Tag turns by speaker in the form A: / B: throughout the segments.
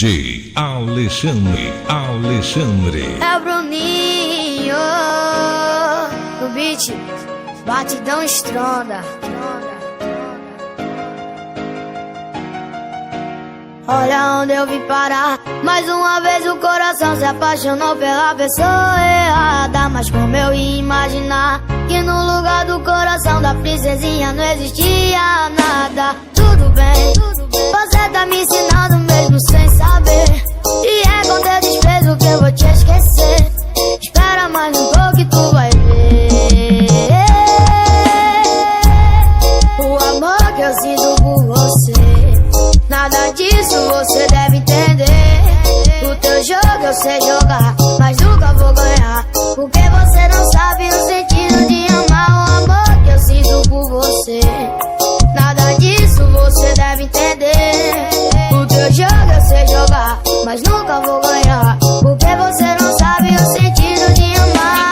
A: DJ Alexandre.
B: É o Bruninho, o beat, batidão estronda. Olha onde eu vim parar. Mais uma vez o coração se apaixonou pela pessoa errada. Mas como eu ia imaginar que no lugar do coração da princesinha não existia nada. Tudo bem, você tá me ensinando mesmo sem saber. E é com teu desprezo que eu vou te esquecer. Espera mais um pouco que tu vai ver o amor que eu sinto por você. Nada disso você deve entender. O teu jogo eu sei jogar, mas nunca vou ganhar, porque você não sabe o sentido de amar o amor que eu sinto por você. Nada disso você deve entender. O teu jogo eu sei jogar, mas nunca vou ganhar, porque você não sabe o sentido de amar.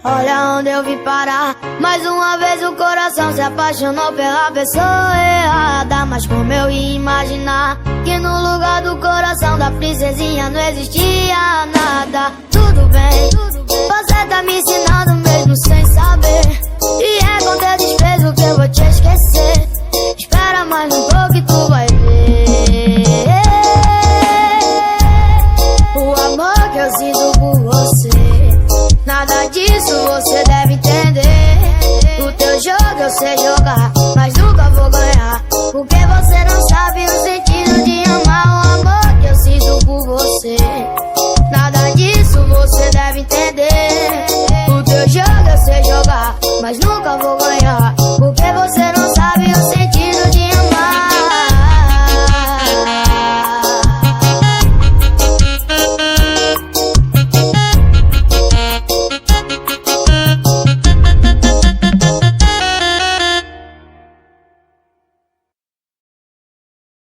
B: Olha onde eu vim parar. Mais uma vez o coração se apaixonou pela pessoa errada. Mas como eu ia imaginar que no lugar do coração da princesinha não existia nada. Tudo bem, você tá me ensinando mesmo sem saber. E é com teu desprezo que eu vou te esquecer. Espera mais um pouco que tu vai ver o amor que eu sinto por você. Nada disso você deve entender. O teu jogo eu sei jogar, mas nunca vou ganhar, porque você não sabe o sentido de amar o amor que eu sinto por você. Nada disso você deve entender. O teu jogo eu sei jogar, mas nunca vou ganhar, porque você não sabe o sentido de